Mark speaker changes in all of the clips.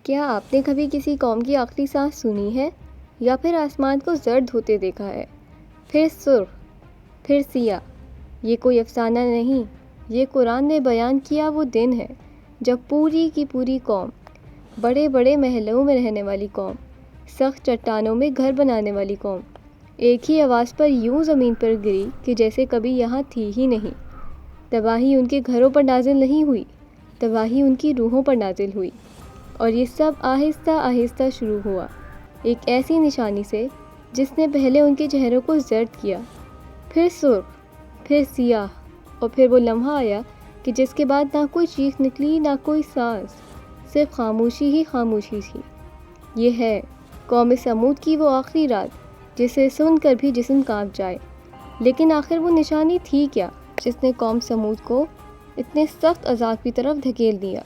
Speaker 1: کیا آپ نے کبھی کسی قوم کی آخری سانس سنی ہے یا پھر آسمان کو زرد ہوتے دیکھا ہے، پھر سرخ، پھر سیاہ؟ یہ کوئی افسانہ نہیں، یہ قرآن نے بیان کیا وہ دن ہے جب پوری کی پوری قوم، بڑے بڑے محلوں میں رہنے والی قوم، سخت چٹانوں میں گھر بنانے والی قوم، ایک ہی آواز پر یوں زمین پر گری کہ جیسے کبھی یہاں تھی ہی نہیں۔ تباہی ان کے گھروں پر نازل نہیں ہوئی، تباہی ان کی روحوں پر نازل ہوئی، اور یہ سب آہستہ آہستہ شروع ہوا، ایک ایسی نشانی سے جس نے پہلے ان کے چہروں کو زرد کیا، پھر سرخ، پھر سیاہ، اور پھر وہ لمحہ آیا کہ جس کے بعد نہ کوئی چیخ نکلی، نہ کوئی سانس، صرف خاموشی ہی خاموشی تھی۔ یہ ہے قوم سمود کی وہ آخری رات جسے سن کر بھی جسم کانپ جائے۔ لیکن آخر وہ نشانی تھی کیا جس نے قوم سمود کو اتنے سخت عذاب کی طرف دھکیل دیا؟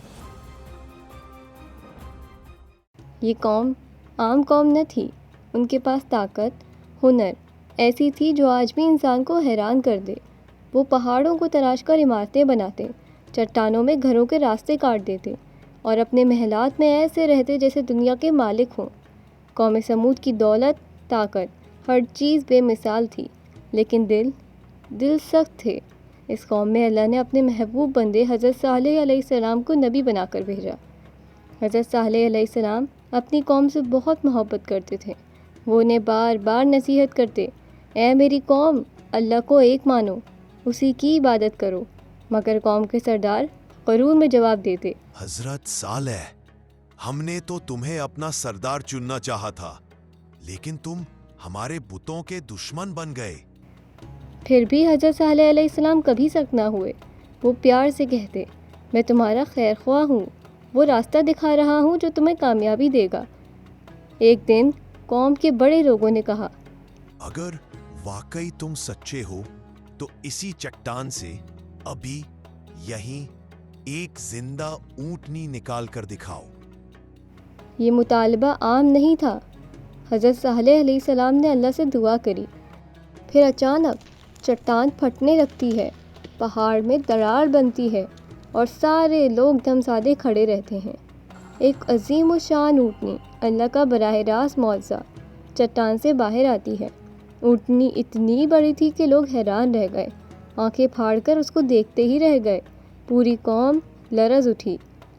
Speaker 1: یہ قوم عام قوم نہ تھی، ان کے پاس طاقت، ہنر ایسی تھی جو آج بھی انسان کو حیران کر دے۔ وہ پہاڑوں کو تراش کر عمارتیں بناتے، چٹانوں میں گھروں کے راستے کاٹ دیتے، اور اپنے محلات میں ایسے رہتے جیسے دنیا کے مالک ہوں۔ قوم سمود کی دولت، طاقت، ہر چیز بے مثال تھی، لیکن دل سخت تھے۔ اس قوم میں اللہ نے اپنے محبوب بندے حضرت صالح علیہ السلام کو نبی بنا کر بھیجا۔ حضرت صالح علیہ السلام اپنی قوم سے بہت محبت کرتے تھے۔ وہ انہیں بار بار نصیحت کرتے، اے میری قوم، اللہ کو ایک مانو، اسی کی عبادت کرو، مگر قوم کے سردار غرور میں جواب دیتے،
Speaker 2: حضرت صالح، ہم نے تو تمہیں اپنا سردار چننا چاہا تھا، لیکن تم ہمارے بتوں کے دشمن بن گئے۔
Speaker 1: پھر بھی حضرت صالح علیہ السلام کبھی سخت نہ ہوئے۔ وہ پیار سے کہتے، میں تمہارا خیر خواہ ہوں، وہ راستہ دکھا رہا ہوں جو تمہیں کامیابی دے گا۔ ایک دن قوم کے بڑے لوگوں نے کہا،
Speaker 2: اگر واقعی تم سچے ہو تو اسی چٹان سے ابھی یہیں ایک زندہ اونٹنی نکال کر دکھاؤ۔
Speaker 1: یہ مطالبہ عام نہیں تھا۔ حضرت صالح علیہ السلام نے اللہ سے دعا کری، پھر اچانک چٹان پھٹنے لگتی ہے، پہاڑ میں دراڑ بنتی ہے، اور سارے لوگ دم سادے کھڑے رہتے ہیں۔ ایک عظیم الشان اونٹنی، اللہ کا براہ راست معجزہ، چٹان سے باہر آتی ہے۔ اونٹنی اتنی بڑی تھی کہ لوگ حیران رہ گئے، آنکھیں پھاڑ کر اس کو دیکھتے ہی رہ گئے۔ پوری قوم لرز اٹھی۔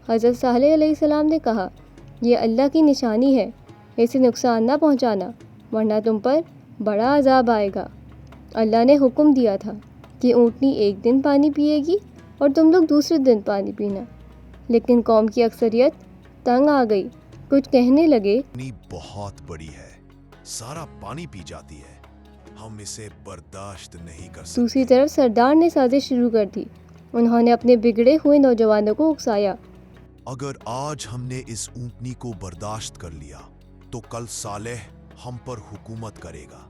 Speaker 1: حضرت صالح علیہ السلام نے کہا، یہ اللہ کی نشانی ہے، اسے نقصان نہ پہنچانا، ورنہ تم پر بڑا عذاب آئے گا۔ اللہ نے حکم دیا تھا کہ اونٹنی ایک دن پانی پیے گی اور تم لوگ دوسرے دن پانی پینا، لیکن قوم کی اکثریت تنگ آ گئی، کچھ کہنے لگے،
Speaker 2: اونٹنی بہت بڑی ہے، سارا پانی پی جاتی ہے، ہم اسے برداشت نہیں کر سکتے۔
Speaker 1: دوسری طرف سردار نے سازش شروع کر دی۔ انہوں نے اپنے بگڑے ہوئے نوجوانوں کو اکسایا،
Speaker 2: اگر آج ہم نے اس اونٹنی کو برداشت کر لیا تو کل صالح ہم پر حکومت کرے گا،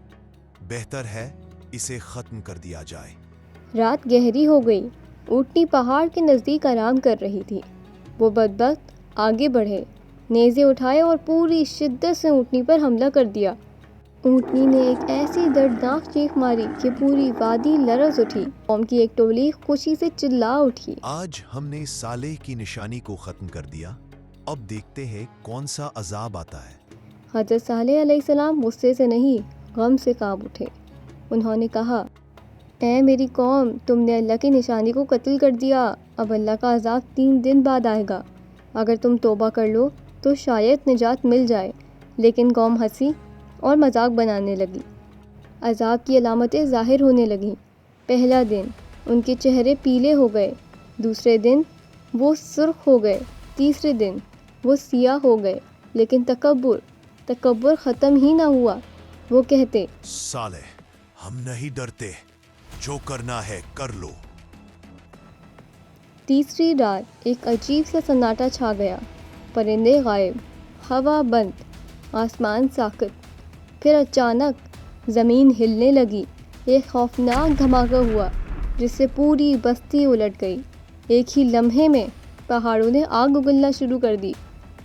Speaker 2: بہتر ہے اسے ختم کر دیا جائے۔
Speaker 1: رات گہری ہو گئی، اونٹنی پہاڑ کے نزدیک آرام کر رہی تھی۔ وہ بدبخت آگے بڑھے، نیزے اٹھائے اور پوری شدت سے اونٹنی پر حملہ کر دیا۔ اونٹنی نے ایک ایسی دردناک چیخ ماری کہ پوری وادی لرز اٹھی۔ قوم کی ایک ٹولی خوشی سے چلا اٹھی۔
Speaker 2: آج ہم نے صالح کی نشانی کو ختم کر دیا، اب دیکھتے ہیں کون سا عذاب آتا ہے۔
Speaker 1: حضرت صالح علیہ السلام غصے سے نہیں، غم سے کانپ اٹھے۔ انہوں نے کہا، اے میری قوم، تم نے اللہ کی نشانی کو قتل کر دیا، اب اللہ کا عذاب 3 دن بعد آئے گا۔ اگر تم توبہ کر لو تو شاید نجات مل جائے۔ لیکن قوم ہنسی اور مذاق بنانے لگی۔ عذاب کی علامتیں ظاہر ہونے لگیں۔ پہلا دن ان کے چہرے پیلے ہو گئے، دوسرے دن وہ سرخ ہو گئے، تیسرے دن وہ سیاہ ہو گئے، لیکن تکبر ختم ہی نہ ہوا۔ وہ کہتے،
Speaker 2: صالح، ہم نہیں ڈرتے، جو کرنا ہے کر لو۔
Speaker 1: تیسری رات ایک عجیب سا سناٹا چھا گیا، پرندے غائب، ہوا بند، آسمان ساکت۔ پھر اچانک زمین ہلنے لگی، ایک خوفناک دھماکہ ہوا جس سے پوری بستی الٹ گئی۔ ایک ہی لمحے میں پہاڑوں نے آگ اگلنا شروع کر دی،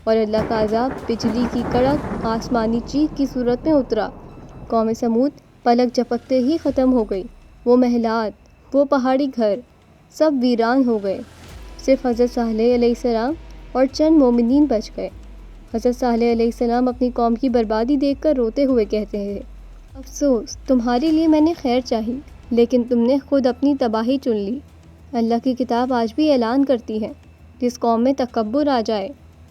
Speaker 1: اور اللہ کا عذاب بجلی کی کڑک، آسمانی چیخ کی صورت میں اترا۔ قوم سمود پلک جھپکتے ہی ختم ہو گئی۔ وہ محلات، وہ پہاڑی گھر، سب ویران ہو گئے۔ صرف حضرت صالح علیہ السلام اور چند مومنین بچ گئے۔ حضرت صالح علیہ السلام اپنی قوم کی بربادی دیکھ کر روتے ہوئے کہتے ہیں، افسوس تمہارے لیے میں نے خیر چاہی لیکن تم نے خود اپنی تباہی چن لی۔ اللہ کی کتاب آج بھی اعلان کرتی ہے، جس قوم میں تکبر آ جائے،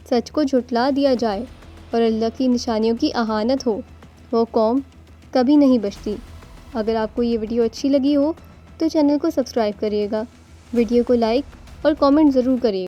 Speaker 1: سچ کو جھٹلا دیا جائے اور اللہ کی نشانیوں کی اہانت ہو، وہ قوم کبھی نہیں بچتی۔ اگر آپ کو یہ ویڈیو اچھی لگی ہو تو چینل کو سبسکرائب کریے گا، ویڈیو کو لائک اور کامنٹ ضرور کریے گا۔